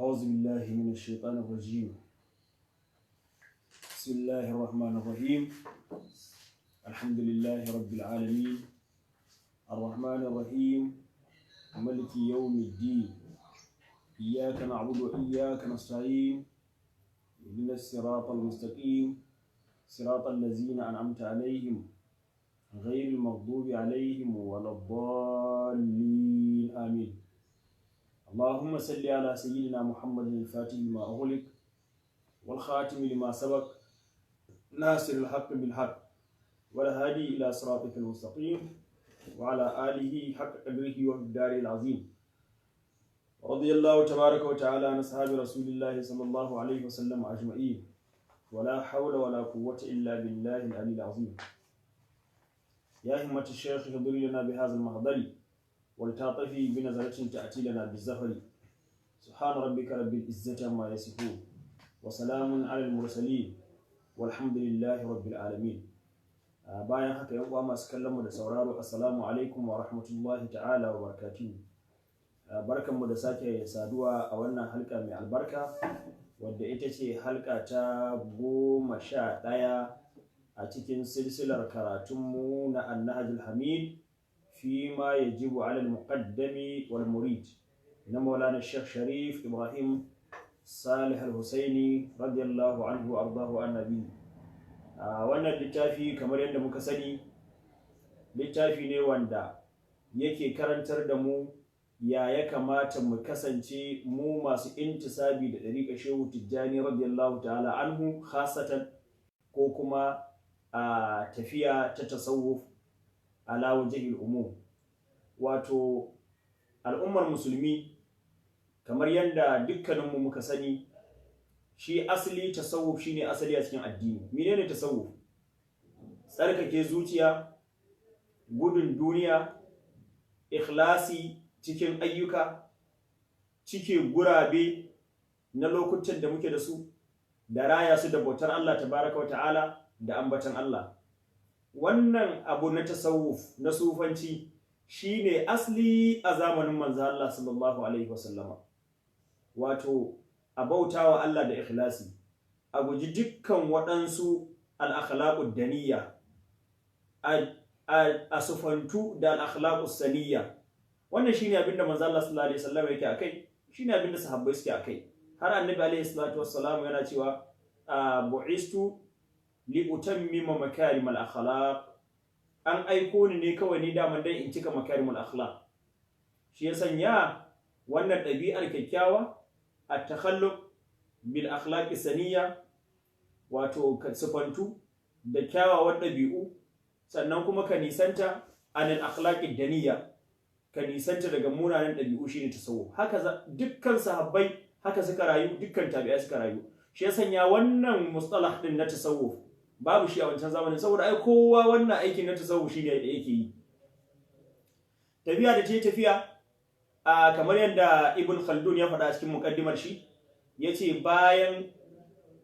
أعوذ بالله من الشيطان الرجيم. بسم الله الرحمن الرحيم. الحمد لله رب العالمين الرحمن الرحيم ملك يوم الدين. إياك نعبد وإياك نستعين. اهدنا الصراط المستقيم صراط الذين أنعمت عليهم غير المغضوب عليهم ولا الضالين آمين. اللهم صل على سيدنا محمد الفاتح لما أغلق والخاتم لما سبق ناصر الحق بالحق والهادي إلى صراطك المستقيم وعلى آله حق قدره ومقداره العظيم. رضي الله تبارك وتعالى عن أصحاب رسول الله صلى الله عليه وسلم أجمعين ولا حول ولا قوة إلا بالله العلي العظيم. يا همة الشيخ اهضر لنا بهذا المحضر ولتعطفي بنظرة تأتي لنا بالزفر. سبحان ربك رب العزة عما يصفون وسلام على المرسلين والحمد لله رب العالمين. bayan haka yan uwa masu kallon mu da sauraro, assalamu alaikum wa rahmatullahi ta'ala wa barakatuhu. Barkanmu da sake saduwa a wannan halka mai albarka wadda ita ce halka ta 11 a cikin silsilar karatunmu na An-Nahjul Hamid fi ma yajibu 'ala al-muqaddami wal murid na Maulana Sheikh Sharif Ibrahim Salih Al-Husaini radiyallahu anhu ardahu annabi. Wannan littafi kamar yadda muka sani littafi ne wanda yake karantar da mu ya kamata mu kasance mu masu intisabi da dariƙar Shehu Tijjani radiyallahu ta'ala anhu khasatan, ko kuma a tafiya ta tasawuf ala wajhil umum. Wato al'ummar musulmi kamar yadda dukkaninmu muka sani, shi asali tasawuf shine asali a cikin addini. Menene tasawuf? Tsarkake zuciya, gudun duniya, ikhlasi cikin ayyuka, cike gurabe na lokutan da muke da su, da raya su da bautar Allah tabaraka wa ta'ala da ambatan Allah. Wannan abu na tasawuf na sufanci shine asali a zamanin manzo Allah sallallahu alaihi wasallama. Wato a bautawa Allah da ikhlasi, a guji dukkan waɗansu al-akhlaqud daniyya, a sufantu da al-akhlaqus saniyya. Wannan shine abinda manzo Allah sallallahu alaihi wasallam yake akai, shine abinda sahabbai suke akai. Har annabi alaihi salatu wassalam yana cewa bu'istu li utammima makarimal akhlaq. An aiko ni ne kawai ni daman dai in cika makarimul akhlaq. Shi ya sanya wannan ɗabi'ar kyakkyawa at-takhalluq bil akhlaqi saniyya, wato ka sifantu da kyawawan ɗabi'u, sannan kuma ka nisanta anil akhlaqi daniyya, ka nisanta daga munanan ɗabi'u, shine tasawuf. Haka dukkan sahabbai haka suka rayu, dukkan tabi'ai suka rayu. Shi ya sanya wannan mustalah din na tasawuf babu shi a wancan zamanin, saboda ai kowa wannan aikin na tasawuf shine da yake yi. Tafiya da ce tafiya, kamar yadda Ibn Khaldun ya faɗa cikin muqaddimar shi, yace bayan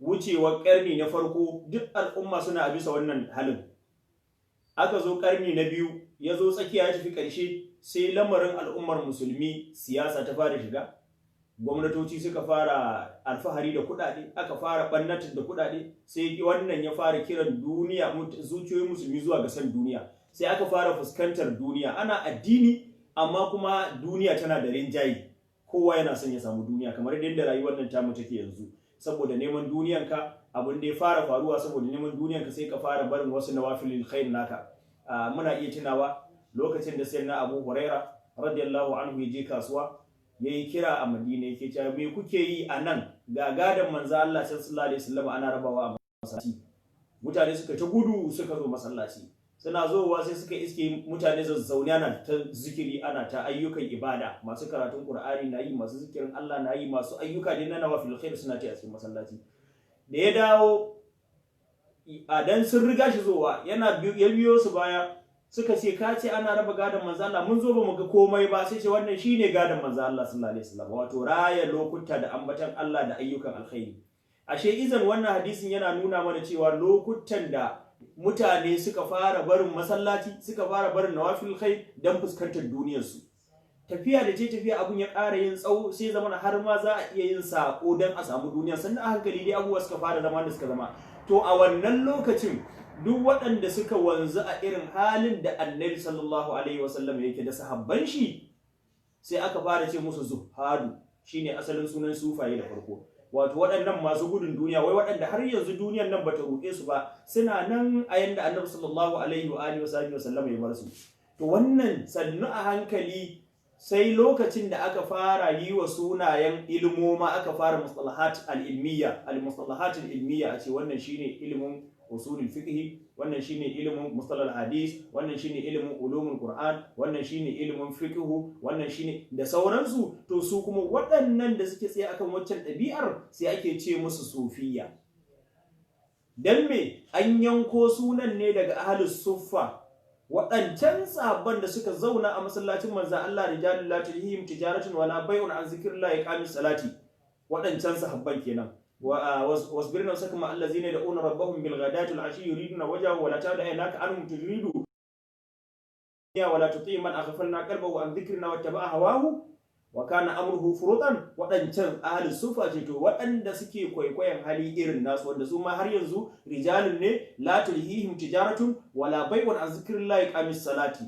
wucewar ƙarni na farko duk al'umma suna a bisa wannan halin. Aka zo ƙarni na biyu, ya zo tsakiya ya tafi ƙarshe, sai lamarin al'ummar musulmi siyasa ta fara shiga. Gwamnatoci suka fara alfahari da kuɗaɗe, aka fara ɓannatar da kuɗaɗe, sai wannan ya fara kiran duniya, zuciyoyin musulmi zuwa ga san duniya. Sai aka fara fuskantar duniya, ana addini amma kuma duniya tana da rinjaye. Kowa yana son ya samu duniya, kamar yadda rayuwar nan tamu take yanzu. Saboda neman duniyanka, abin da ya fara faruwa saboda neman duniyanka sai ka fara barin wasu nawafilil khair naka. Muna iya tunawa lokacin da sayyidina Abu Huraira radiyallahu anhu ya je kasuwa, yayi kira a Madina, yake cewa me kuke yi a nan ga gadan manzo Allah sallallahu alaihi wasallam ana rabawa a masallaci. Mutane suka ta gudu suka zo masallaci, suna zowa sai suka iske mutane zazzaune ana ta zikiri, ana ta ayyukan ibada, masu karatun Qur'ani na yi, masu zikirin Allah na yi, masu ayyuka din na nawafil khair suna ta a cikin masallaci. Da ya dawo a dan sun riga shi zowa, ya biyo su baya, suka ce ka ce ana raba gadon manzo Allah, mun zo ba mu ga komai ba. Sai ce wannan shine gadon manzo Allah sallallahu alaihi wasallam, wato raya lokuta da ambatan Allah da ayyukan alkhairi. Ashe izan wannan hadisin yana nuna mana cewa lokutan da mutane suka fara barin masallaci, suka fara barin nawafil khair dan fuskantar duniyarsu, tafiya da ce tafiya abun ya ƙara yin tsawo sai zama har ma za a iya yin sako don a samu duniya, sannan a hankali dai abubuwa suka fara zama da suka zama. To a wannan lokacin duk waɗanda suka wanzu a irin halin da Annabi sallallahu alaihi wasallam yake da sahabban shi sai aka fara ce musu zuhadu, shine asalin sunan sufaye da farko. Wato waɗannan masu gudun duniya, wai waɗanda har yanzu duniyar nan bata ruɗe su ba, suna nan a yanda Annabi sallallahu alaihi wa alihi wasallam ya bar su. To wannan sannu a hankali sai lokacin da aka fara yi wa sunayen ilmoma aka fara mustalahat al-ilmiya, al-mustalahat al-ilmiya, a ce wannan shine ilimin usulul fiqh, wannan shine ilimin mustalal hadis, wannan shine ilimin ulumul qur'an, wannan shine ilimin fiqh, wannan shine da sauransu. To su kuma waɗannan da suke tsaye akan waccan ɗabi'ar sai ake ce musu sufiya. Dan me an yanko sunan ne daga ahlus suffa, waɗancan sahabban da suka zauna a masallacin manzan Allah rijalun la tulhihim tijaratun wala bai'un an zikrillah iqamis salati, waɗancan sahabban kenan. wasbir nafsaka ma allazina yad'una rabbahum bil ghadati wal ashi yuriduna wajhahu wa la ta'du aynaka anhum turidu wa la tuti man aghfalna qalbahu an dhikrina wattaba'a hawahu wa kana amruhu furutan. Waɗancan ahli sufa ce, to waɗanda suke kwaikwayon hali irin nasu, wanda su ma har yanzu rijalun ne la tulhihim tijaratun wala bai'un an zikrillahi qamis salati,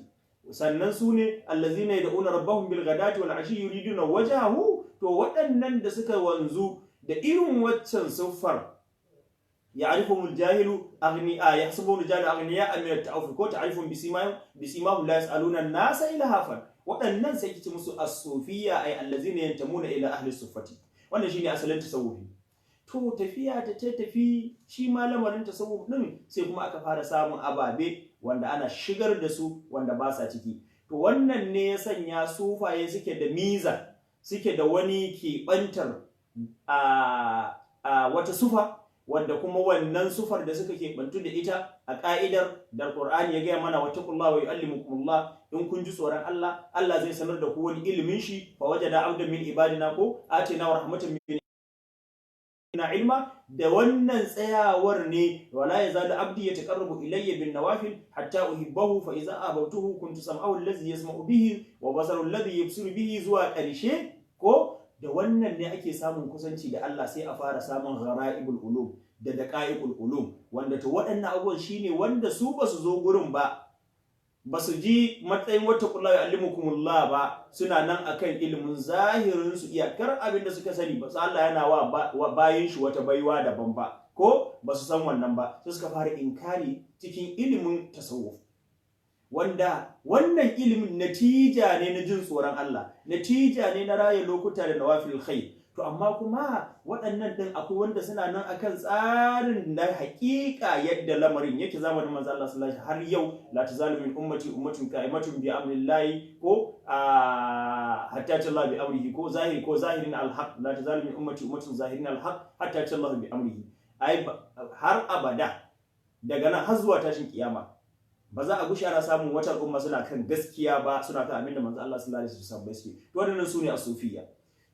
sannan su ne allazina yad'una rabbahum bil ghadati wal ashi yuriduna wajhahu. To waɗannan da suka wanzu da irin waccan siffar, ya'rifuhumul jahilu aghniya yahsabuhumul jahilu aghniya min at-ta'affuf ko ta'rifun bisimahum la yas'aluna an-nasa ilhafan. Waɗannan sai kici musu as-sufiyya ay allazina yantamuna ila ahli suffati. Wannan shine asalin tasawufi. To tafiya ta tafi, shi ma lamarin tasawuf din sai kuma aka fara samun ababe wanda ana shigar da su wanda ba sa ciki. To wannan ne ya sanya sufaye suke da miza, suke da wani keɓantar a wata sufa, wanda kuma wannan sufar da suka keɓantu da ita a ƙa'idar da Qur'ani ya gaya mana wattaqullaha wa yu'allimukumullah, in kun ji tsoron Allah, Allah zai sanar da ku wani ilimin shi. Fa wajada abdan min ibadina ko atina wa rahmatan min ilma. Da wannan tsayawar ne wala yazalu abdi yataqarrabu ilayya bin nawafil hatta uhibbahu fa idza abawtuhu kuntu sam'ahu allazi yasma'u bihi wa basaru alladhi yubsiru bihi zuwa ƙarshe. Ko da wannan ne ake samun kusanci da Allah, sai a fara samun gharaibul ulum da daqaiqul ulum, wanda to waɗannan abubuwan shine wanda su basu zo gurin ba, basu ji matsayin wattaqullaha yu'allimukumullah ba, suna nan akan ilimin zahirin su, iyakar abin da suka sani. Ba su Allah yana wa bayin shi wata baiwa daban ba, ko basu san wannan ba, sai suka fara inkari cikin ilimin tasawuf, wanda wannan ilimin natija ne na jin tsoron Allah, natija ne na raye lokuta da nawafil khair. To amma kuma waɗannan ɗin akwai wanda suna nan akan tsarin na haƙiƙa yadda lamarin yake zamanin manzo Allah sallallahu alaihi wasallam har yau. La tazalu min ummati ummatun qa'imatun bi amrillahi ko hatta talla bi amrihi, ko zahirin alhaq. La tazalu min ummati ummatun zahirin alhaq hatta talla bi amrihi. Ai har abada daga nan har zuwa tashin kiyama ba za a gushe ana samun wata al'umma suna kan gaskiya ba, suna kan abinda manzo Allah sallallahu alaihi wasallam suke. To waɗannan sune as-sufiyya.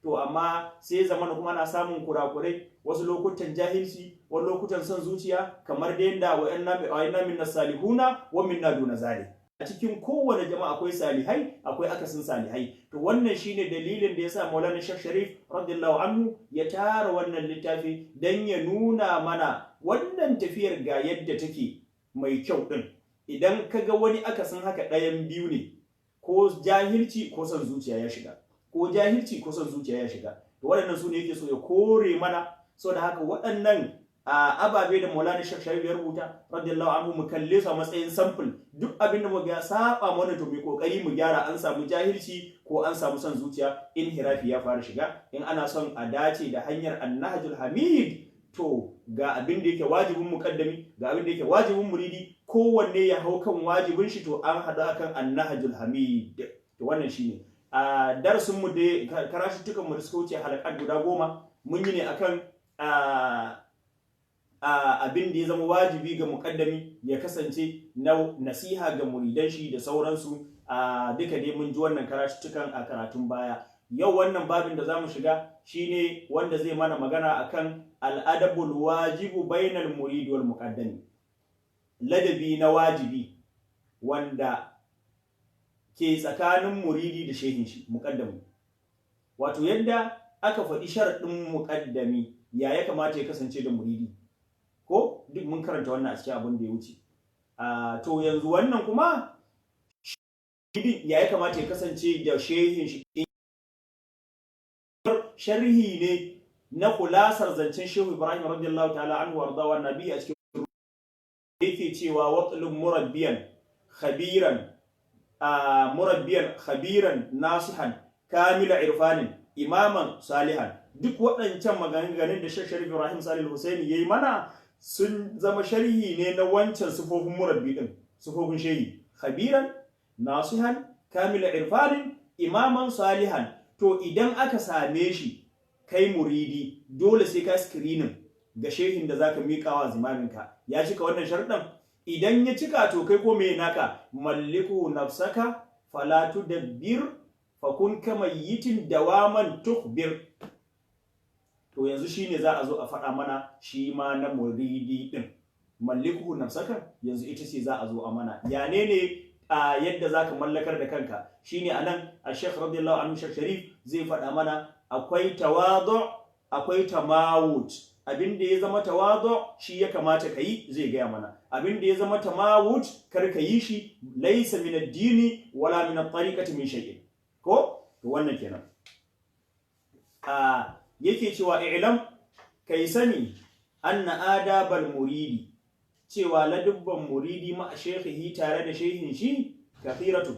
To amma sai zaman kuma ana samun kurakurai, wasu lokutan jahilci, wani lokutan son zuciya, kamar da yanda wa'anna minna salihuna wa minna duna zalik. A cikin kowane jama'a akwai salihai, akwai akasin salihai. To wannan shine dalilin da yasa Maulana Sheikh Sharif radiyallahu anhu ya tara wannan littafi dan ya nuna mana wannan tafiyar ga yadda take mai kyau din. Idan kaga wani akasin haka, ɗayan biyu ne, ko jahilci ko son zuciya ya shiga, ko jahilci ko son zuciya ya shiga. To waɗannan su ne yake so ya kore mana. So da haka waɗannan ababe da Maulana Sheikh Sharif ya rubuta radiyallahu anhu mu kalle su a matsayin sample. Duk abin da muga saba mana to mu kokari mu gyara. An samu jahilci ko an samu son zuciya, inhirafi ya fara shiga. In ana son a dace da hanyar An-Nahjul Hamid, to ga abin da yake wajibin muqaddami, ga abin da yake wajibin muridi, kowanne ya hau kan wajibin shi, to an hada kan An-Nahjul Hamid. To wannan shine a darasin mu da karashitukan mu da suka wuce halakat guda 10 mun yi ne akan abin da ya zama wajibi ga muqaddami ya kasance na nasiha ga muridan shi da sauransu. Duka dai mun ji wannan karashitukan a karatun baya. Yau wannan babin da zamu shiga shine wanda zai mana magana akan al-adabul wajibu bainal murid wal muqaddami. Ladabi na wajibi wanda ke tsakanin muridi da shehin shi muqaddami. Wato yadda aka faɗi sharaɗin muqaddami ya kamata ya kasance da muridi, ko duk mun karanta wannan a cikin abin da ya wuce. To yanzu wannan kuma ya kamata ya kasance da shehin shi. Sharhi ne na kulasar zancen Shehu Ibrahim radiyallahu ta'ala anhu warda wa nabi a cikin yake cewa watlub murabbiyan khabiran nasihan kamila irfanin imaman salihan. Duk waɗancan maganganun da Sheikh Sharif Ibrahim Salih Husaini yayi mana sun zama sharhi ne na wancan sifofin murabbi din, sifofin shehi: khabiran nasihan kamila irfanin imaman salihan. To idan aka same shi kai muridi, dole sai ka screening ga shehin da zaka miƙawa zimaminka ya cika wannan sharuɗan. Idan ya cika, to kai ko me naka? Malliku nafsaka fala tudabbir fakun kamayyitin dawaman tukhbir. To yanzu shine za a zo a faɗa mana shi ma na muridi din. Malliku nafsaka yanzu ita ce za a zo a mana. Yane ne yadda zaka mallakar da kanka? Shine anan Sheikh radiyallahu anhu Sheikh Sharif zai faɗa mana akwai tawadu, akwai tamawut. Abin da ya zama tawadu shi ya kamata ka yi, zai gaya mana. Abin da ya zama tamawut kar ka yi shi, laysa min ad-dini wala min at-tariqati min shay'in. Ko to wannan kenan. Yake cewa i'lam, kai sani, anna adabal muridi, cewa ladubban muridi ma shekhihi tare da shehin shi kathiratu,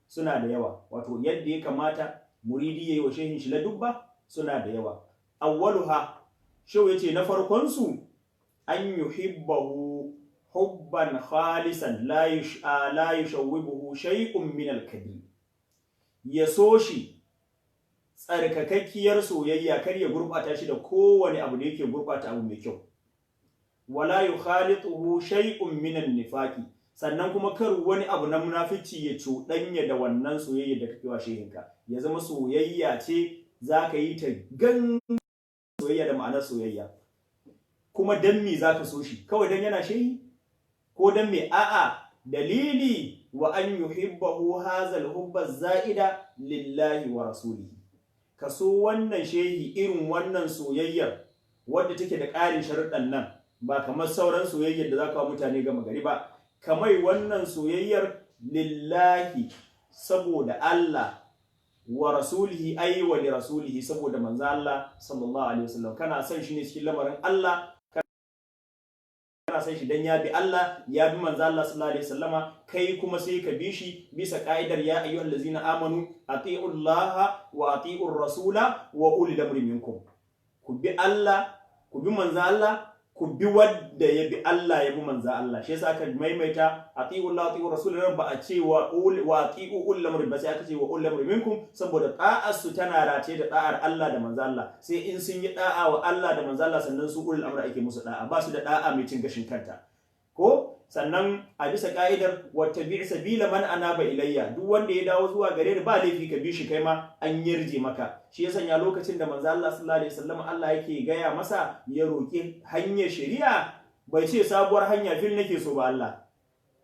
suna da yawa. Wato yadda ya kamata muridi yayi wa shehin shi ladubba suna da yawa. Awwaluha, shehu yace na farkon su, an yuhibbahu hubban khalisan la yushawwibuhu shay'un min al-kadim. Ya so shi tsarkakakkiyar soyayya, kar ya gurbata shi da kowane abu da yake gurbata abu mai kyau. Wala yukhalituhu shay'un min an-nifaqi, sannan kuma kar wani abu na munafici ya cuɗanya da wannan soyayya da kake wa shehinka. Ya zama soyayya ce zaka yi ta soyayya da ma'anar soyayya. Kuma dan me zaka so shi? Kawai dan yana shehi? Ko dan me? A'a, dalili wa an yuhibbahu hazal hubba za'ida lillahi wa rasulihi. Ka so wannan shehi irin wannan soyayyar wadda take da ƙarin sharuɗan nan, ba kamar sauran soyayyar da zaka wa mutane gama gari ba. Kamai wannan soyayyar lillahi, saboda Allah, wa rasulihi ay wa li rasulihi, saboda manzo Allah sallallahu alaihi wasallam. Kana son shi ne cikin lamarin Allah, kana son shi dan ya bi Allah, ya bi manzo Allah sallallahu alaihi wasallama, kai kuma sai ka bi shi bisa ka'idar ya ayyuhallazina amanu atiullaha wa atiur rasula wa ulil amri minkum. Ku bi Allah, ku bi manzo Allah, ku bi wadda ya bi Allah ya bi manzo Allah. Shi yasa aka maimaita atiullaha atiur rasula, ba a ce wa atiu ulil amri ba, sai aka ce wa ulil amri minkum, saboda ta'ar su tana race da ta'ar Allah da manzo Allah. Sai in sun yi da'a wa Allah da manzo Allah sannan su ulil amri ake musu da'a, ba su da da'a mai cin gashin kanta. Ko sannan a bisa ka'idar wattabi' sabila man anaba ilayya, duk wanda ya dawo zuwa gare ni ba laifi ka bi shi, kai ma an yarje maka. Shi ya sanya lokacin da manzo Allah sallallahu alaihi wasallam Allah yake gaya masa ya roki hanyar shari'a, bai ce sabuwar hanya fil nake so ba Allah,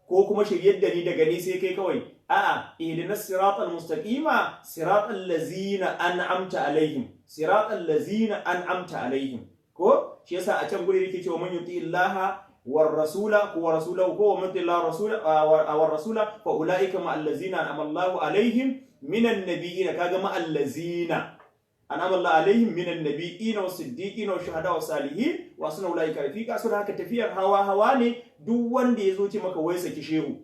ko kuma shiryar da ni daga ni sai kai kawai. A'a, ihdinas siratal mustaqima siratal ladzina an'amta alaihim, siratal ladzina an'amta alaihim. Ko shi yasa a can guri yake cewa man yuti illaha والرسول ورسوله ومن الله والرسول فاولئك مع الذين انعم الله عليهم من النبيين. كاغا مع الذين انعم الله عليهم من النبيين والصديقين والشهداء والصالحين وحسن اولئك رفيقا. So haka tafiyar hawa ne. Duk wanda yazo ce maka wai saki shehu,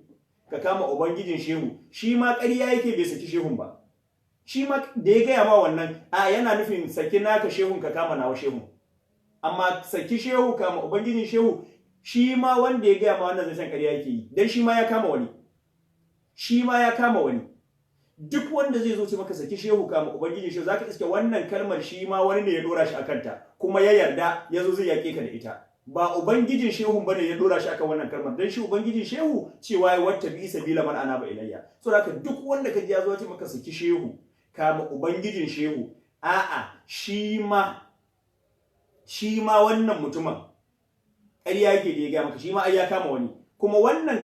ka kama ubangijin shehu, shi ma ƙarya yake, bai saki shehun ba. Shi ma da ya gaya ma wannan, yana nufin saki naka shehun ka kama nawa shehun. Amma saki shehu kama ubangijin shehu, shi ma wanda ya gaya ma wannan zancen ƙarya yake yi, dan shi ma ya kama wani. Shi ma ya kama wani. Duk wanda zai zo ce maka saki shehu kama ubangijin shehu, zaka iske wannan kalmar shi ma wani ne ya dora shi akan ta, kuma ya yarda ya zo zai yake ka da ita. Ba ubangijin shehun bane ya dora shi akan wannan kalmar, dan shi ubangijin shehu cewa ya wattabi sabila man anaba ilayya. So haka duk wanda kaji ya zo ce maka saki shehu kama ubangijin shehu, a'a, shi ma wannan mutumin ƙarya yake da ya gaya maka, shi ma ai ya kama wani. Kuma wannan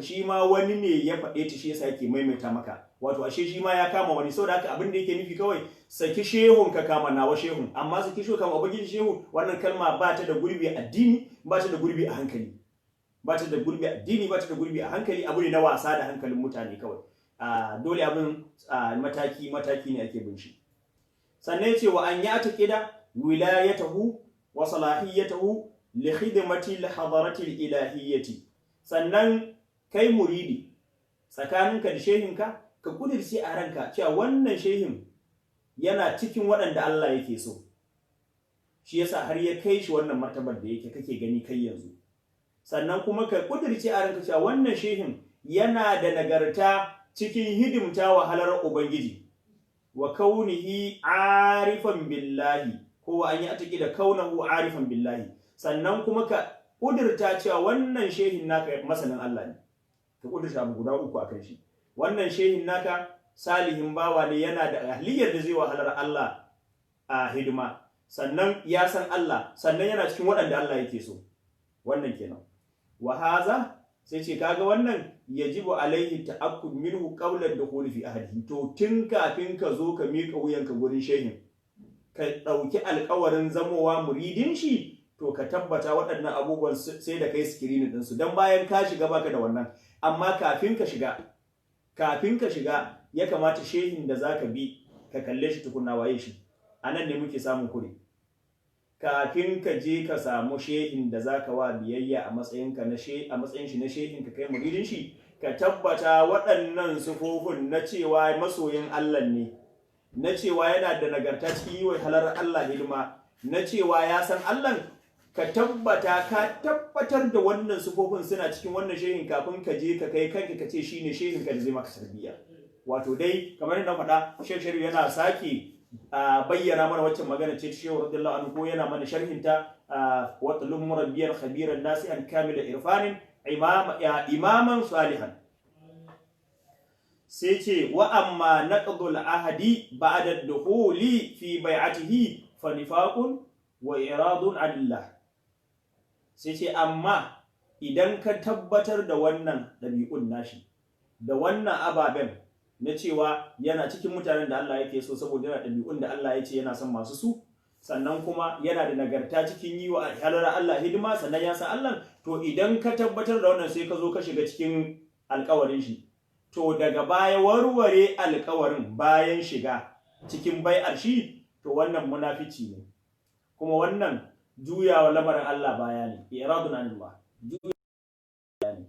shi ma wani ne ya faɗe ta shi yasa yake maimaita maka, wato ashe shi ma ya kama wani. Saboda haka abin da yake nufi kawai saki shehun ka kama nawa shehun, amma saki shehu kama ubangiji shehu, wannan kalma ba ta da gurbi a addini, ba ta da gurbi a hankali, ba ta da gurbi a addini, ba ta da gurbi a hankali. Abu ne na wasa da hankalin mutane kawai. Dole abin mataki mataki ne ake bin shi. Sannan yace wa an ya taqida wilayatahu wa salahiyatahu li khidmati al-hadarati al-ilahiyyati. Sannan kai muridi tsakaninka da shehinka ka kudirce a ranka cewa wannan shehin yana cikin waɗanda Allah yake so, shi yasa har ya kai shi wannan martabar da yake kake gani kai yanzu. Sannan kuma ka kudirce a ranka cewa wannan shehin yana da nagarta cikin hidimta wa halar ubangiji, wa kaunihi arifan billahi, ko an yi ataki da kaunahu arifan billahi. Sannan kuma ka kudirta cewa wannan shehin naka masanin Allah ne, ka kudirta abu guda uku akan shi. Wannan shehin naka salihin bawa ne, yana da ahliyar da zai wahalar Allah a hidima, sannan ya san Allah, sannan yana cikin waɗanda Allah yake so. Wannan kenan. Wa haza sai ce kaga wannan yajibu alaihi ta'akkud minhu qawlan dukhul fi ahadihi. To tun kafin ka zo ka mika wuyanka gurin shehin, ka dauki alƙawarin zamowa muridin shi, to ka tabbata waɗannan abubuwan sai da kai screening din su, dan bayan ka shiga baka da wannan. Amma kafin ka shiga ya kamata shehin da zaka bi ka kalle shi tukunna waye shi. Anan ne muke samun kure. Kafin ka je ka samu shehin da zaka wa biyayya a matsayin shi na shehin ka kai muridin shi, ka tabbata waɗannan sufofin na cewa masoyin Allah ne, na cewa yana da nagarta cikin yi wa halar Allah hidima, na cewa ya san Allah, ka tabbatar da wannan sufofin suna cikin wannan shehin kafin ka je ka kai kanka ka ce shine shehin ka da zai maka tarbiyya. Wato dai kamar yadda faɗa, Sheikh Sharif yana sake bayyana mana waccan magana ce ta Shehu radiyallahu anhu, ko yana mana sharhinta, wa talum murabbiyan khabiran nasihan kamila irfanin imaman salihan. Sai ce wa amma naqdul ahadi ba'da ad-dukhuli fi bai'atihi fa nifaqun wa iradun anillah. Sai ce amma idan ka tabbatar da wannan ɗabi'un nashi, da wannan ababen na cewa yana cikin mutanen da Allah yake so saboda yana ɗabi'un da Allah ya ce yana son masu su, sannan kuma yana da nagarta cikin yi wa halar Allah hidima, sannan ya san Allah, to idan ka tabbatar da wannan sai ka zo ka shiga cikin alƙawarin shi, to daga baya warware alƙawarin bayan shiga cikin bai'ar shi, to wannan munafici ne, kuma wannan juyawa lamarin Allah baya ne, iradun anillah, juyawa ne.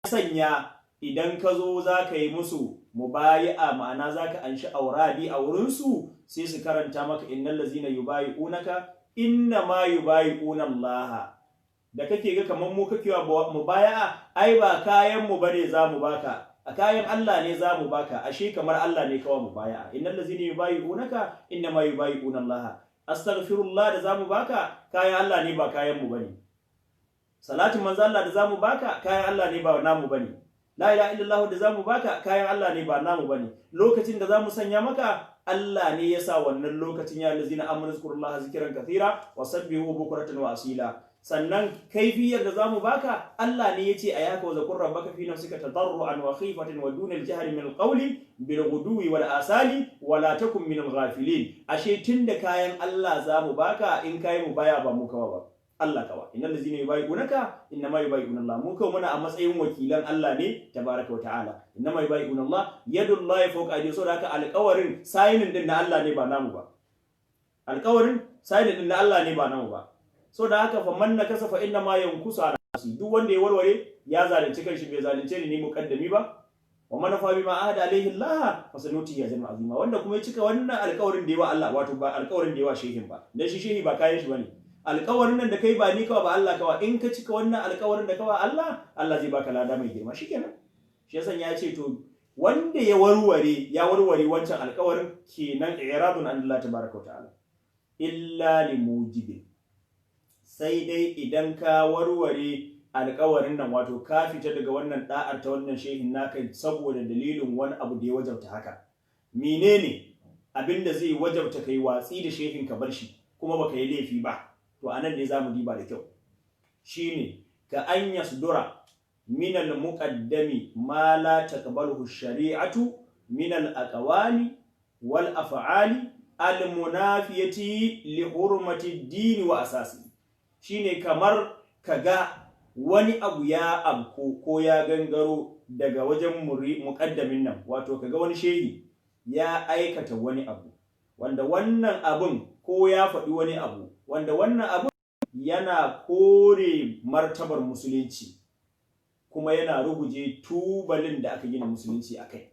Sanya idan ka zo za ka yi musu mubayi'a, ma'ana za ka anshi auradi a wurinsu, sai su karanta maka innal lazina yubayi'unaka inna ma yubayi'una Allah. Da kake ga kamar mu kake wa mubayi'a, ai ba kayan mu bane za mu baka, a kayan Allah ne za mu baka, ashe kamar Allah ne kawai mubayi'a. Innal lazina yubayi'unaka inna ma yubayi'una Allah. Astaghfirullah da za mu baka kayan Allah ne ba kayan mu bane. Salatin manzo Allah da za mu baka kayan Allah ne ba namu bane. La ilaha illallah da zamu baka kayan Allah ne ba namu bane. Lokacin da zamu sanya maka, Allah ne ya sa wannan lokacin, ya allazina amanu zkurullaha zikran kathira wa sabbihu bukratan wa asila. Sannan kaifiyar da zamu baka, Allah ne yace ayaka wa zakur rabbaka fi nafsika tadarruan wa khifatan wa duna al-jahri min al-qawli bil ghudwi wal asali wa la takun min al-ghafilin. Ashe tunda kayan Allah zamu baka, in kai mu baya ba mu kawa ba, Allah kawa. Innal ladzina yubayyi'unaka innama yubayyi'una Allah. Mu kawo muna a matsayin wakilan Allah ne tabaraka wa ta'ala. Innama yubayyi'una Allah, yadullahi fawqa aydihim. So da haka alƙawarin signing din na Allah ne ba namu ba. Alƙawarin signing din na Allah ne ba namu ba. So da haka faman nakasa fa innama yankusu ala nafsi. Duk wanda ya warware ya zalunci kanshi, bai zalunce ni muqaddami ba. Wa man fa bima ahada alayhi Allah fa sanutihi ajran azima. Wanda kuma ya cika wannan alƙawarin da yawa Allah, wato ba alƙawarin da yawa shehin ba. Dan shi shehi ba kayan shi bane. Alƙawarin nan da kai ba ni kawai ba Allah kawai, in ka cika wannan alƙawarin da kawai Allah zai baka lada mai girma, shikenan. Shi yasa ya ce to wanda ya warware wancan alƙawarin, kenan iradun an Allah tabaraka wa ta'ala, illa li mujibin. Sai dai idan ka warware alƙawarin nan, wato ka fita daga wannan da'ar ta wannan shehin naka saboda dalilin wani abu da ya wajabta haka. Menene abinda zai wajabta kai watsi da shehin ka bar shi kuma baka yi laifi ba? To anan ne zamu diba da kyau. Shine ka an yasdura min al-muqaddami ma la taqbaluhu shari'atu min al-aqwali wal af'ali al-munafiyati li hurmati ad-din wa asasi. Shine kamar kaga wani abu ya abko ko ya gangaro daga wajen muqaddamin nan, wato kaga wani shehi ya aikata wani abu wanda wannan abun ko ya faɗi wani abu wanda wannan abun yana kore martabar musulunci kuma yana ruguje tubalin da aka gina musulunci a kai.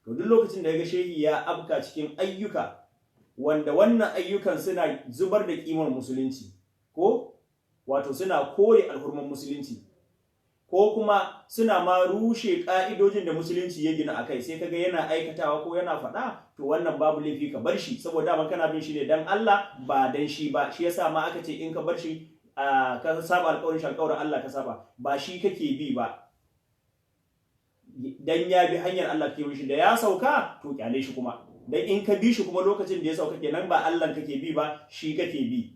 To duk lokacin da ya ga shehi ya afka cikin ayyuka wanda wannan ayyukan suna zubar da kimar musulunci, ko wato suna kore alhurman musulunci, ko kuma suna ma rushe ka'idojin da musulunci ya gina a kai, sai kaga yana aikatawa ko yana faɗa, to wannan babu laifi ka bar shi, saboda man kana bin shi ne dan Allah ba dan shi ba. Shi yasa ma aka ce in ka bar shi ka saba alƙawarin Allah ka saba, ba shi kake bi ba, dan ya bi hanyar Allah kake bi shi, da ya sauka to kyale shi kuma, dan in ka bi shi kuma lokacin da ya sauka kenan ba Allah kake bi ba, shi kake bi.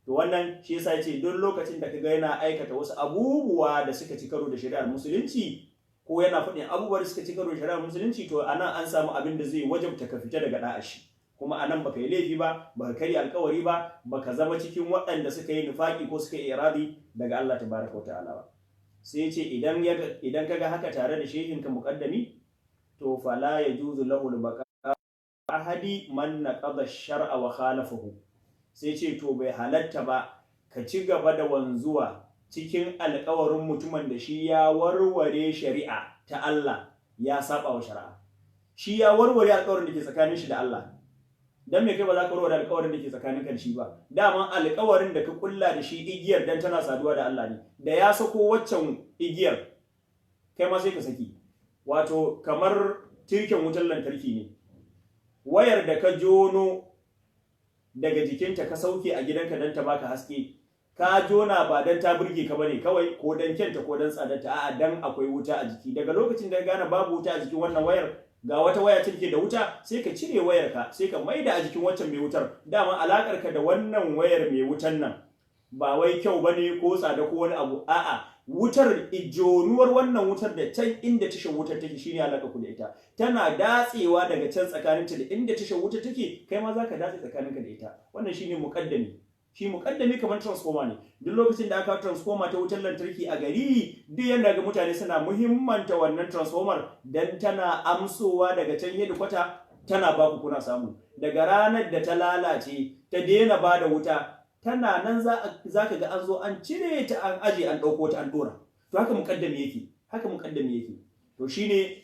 To wannan shi yasa yace duk lokacin da kaga yana aikata wasu abubuwa da suka ci karo da shari'ar musulunci, ko yana faɗin abubuwa da suka ci karo da shari'ar musulunci, to anan an samu abin da zai wajabta ka fita daga da'a shi, kuma anan baka yi laifi ba, baka karya alkawari ba, baka zama cikin waɗanda suka yi nifaki ko suka yi iradi daga Allah tabaraka wa ta'ala ba. Sai yace idan kaga haka tare da shehin ka muqaddami, to fala yajuzu lahu al-baqa ahadi man naqada ash-shar'a wa khalafahu. Sai ce to bai halatta ba ka ci gaba da wanzuwa cikin alƙawarin mutumin da shi ya warware shari'a ta Allah, ya saba wa shari'a, shi ya warware alƙawarin da ke tsakanin shi da Allah. Dan me kai ba za ka warware alƙawarin da ke tsakanin ka da shi ba? Daman alƙawarin da ka kulla da shi igiyar dan tana saduwa da Allah ne, da ya sako waccan igiyar kai ma sai ka saki. Wato kamar tirken wutar lantarki ne, wayar da ka jono daga jikinta ka sauke a gidanka don ta baka haske, ka jona ba don ta burge ka bane kawai, ko don kyanta ko don tsadarta, a'a dan akwai wuta a jiki. Daga lokacin da ka gane babu wuta a jikin wannan wayar, ga wata waya take da wuta, sai ka cire wayar ka, sai ka maida a jikin waccan mai wutar. Dama alakar ka da wannan wayar mai wutan nan ba wai kyau bane ko tsada ko wani abu, a'a wutar, ijonuwar wannan wutar da can inda tashar wutar take shine alaka ku da ita, tana datsewa daga can tsakaninta da inda tashar wutar take, kai ma zaka datse tsakaninka da ita. Wannan shine muqaddami. Shi muqaddami kamar transformer ne. Duk lokacin da aka transformer ta wutar lantarki a gari, duk yanda ga mutane suna muhimmanta wannan transformer dan tana amsowa daga can hedikwata, tana baku kuna samu. Daga ranar da ta lalace ta daina bada wuta, tana nan za ka ga an zo an cire ta an aje an ɗauko ta an ɗora. To haka muƙaddami yake, haka muƙaddami yake. To shine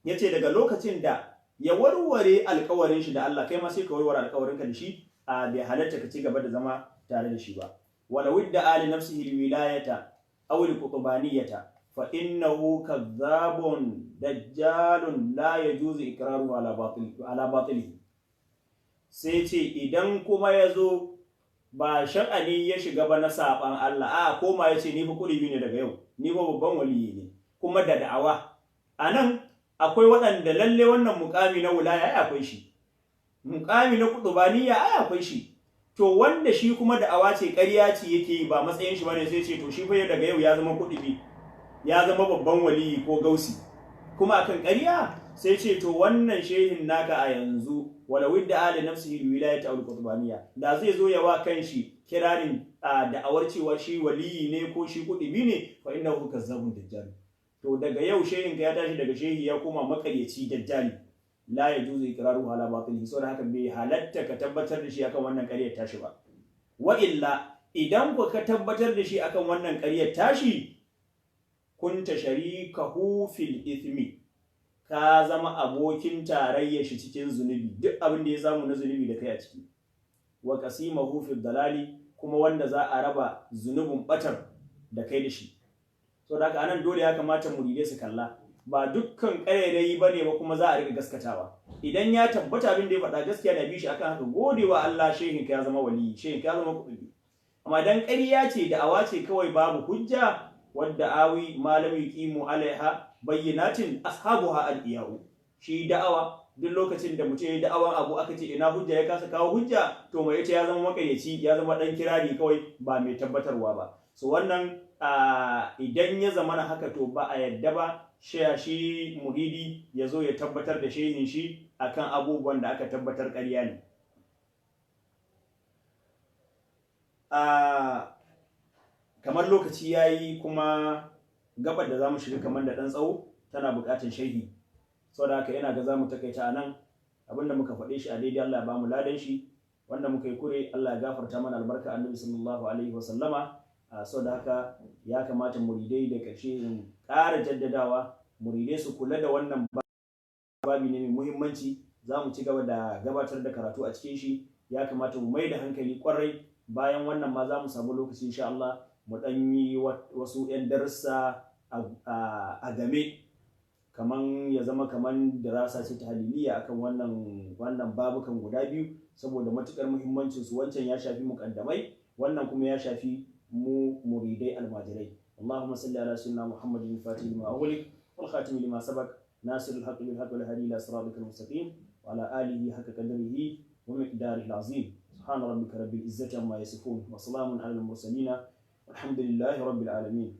yace daga lokacin da ya warware alƙawarin shi da Allah, kai ma sai ka warware alƙawarin ka da shi, a bai halatta ka ci gaba da zama tare da shi ba. Wala widda ali nafsihi alwilayata aw alqutbaniyata fa innahu kadhabun dajjalun la yajuzu iqraruhu ala batili. Sai ce idan kuma yazo ba sha'ani ya shiga ba na saban Allah, a koma ya ce ni fa kudubi ne daga yau, ni fa babban waliyi ne, kuma da da'awa. Anan akwai waɗanda lalle wannan mukami na wilaya ai akwai shi, mukami na kudubaniya ai akwai shi. To wanda shi kuma da'awa ce ƙarya ce yake yi, ba matsayin shi bane, sai ce to shi fa daga yau ya zama kudubi, ya zama babban waliyi ko gausi, kuma akan ƙarya. Sai ce to wannan shehin naka a yanzu, wala widda ali nafsihi alwilayata aw alqutbaniyya, da zai zo ya wa kanshi kirarin da'awar cewa shi waliyi ne ko shi kudubi ne, fa innahu kazzabun dajjal. To daga yau shehin ka ya tashi daga shehi ya koma makaryaci dajjali, la yajuzu iqraruhu ala batilihi. Saboda haka bai halatta ka tabbatar da shi akan wannan ƙaryar tashi ba. Wa illa idan ka tabbatar da shi akan wannan ƙaryar tashi, kunta sharikahu fil ithmi, ka zama abokin tarayyar shi cikin zunubi, duk abin da ya samu na zunubi da kai a ciki. Wa qasimahu fil dalali, kuma wanda za a raba zunubin batar da kai da shi. So da haka anan dole ya kamata muridai su kalla, ba dukkan ƙarairayi bane ba kuma za a riga gaskatawa. Idan ya tabbata abin da ya faɗa gaskiya da bi shi akan haka, godewa Allah, shehin ka ya zama wali, shehin ka ya zama kuɗi. Amma dan ƙarya ce da awa ce kawai babu hujja, wadda awi malami yuqimu alaiha bayyinatin ashabuha al-iyahu. Shi da'awa duk lokacin da mutum ya yi da'awan abu aka ce ina hujja ya kasa kawo hujja, to mai ita ya zama makayyaci, ya zama dan kirari kawai ba mai tabbatarwa ba. so wannan idan ya zama na haka to ba a yadda ba shi muridi ya zo ya tabbatar da shehin shi akan abubuwan da aka tabbatar ƙarya ne. Kamar lokaci ya yi kuma gabar da za mu shiga kamar da ɗan tsawo tana buƙatar sharhi, saboda haka yana ga za mu takaita a nan. Abinda muka faɗe shi a daidai Allah ya ba mu ladan shi, wanda muka yi kure Allah ya gafarta mana albarka annabi sallallahu alaihi wasallama. Saboda haka ya kamata muridai da ƙarshe in ƙara jaddadawa muridai su kula da wannan babi ne mai muhimmanci. Za mu ci gaba da gabatar da karatu a cikin shi, ya kamata mu mai da hankali ƙwarai. Bayan wannan ma za mu samu lokaci insha Allah mu ɗan yi wasu 'yan darussa a game, kaman ya zama kaman dirasa ce ta haliliya akan wannan babukan guda biyu, saboda matukar muhimmancin su. Wancan ya shafi muqaddamai, wannan kuma ya shafi mu muridai almajirai. Allahumma salli ala sayyidina Muhammadin al-fatih lima ughliq wal khatim lima sabaq nasir al-haqq bil haqq wal hadi ila siratikal mustaqim wa ala alihi haqqa qadrihi wa miqdarihi al-azim. Subhana rabbika rabbil izzati amma yasifun wa salamun ala al-mursalin walhamdulillahi rabbil alamin.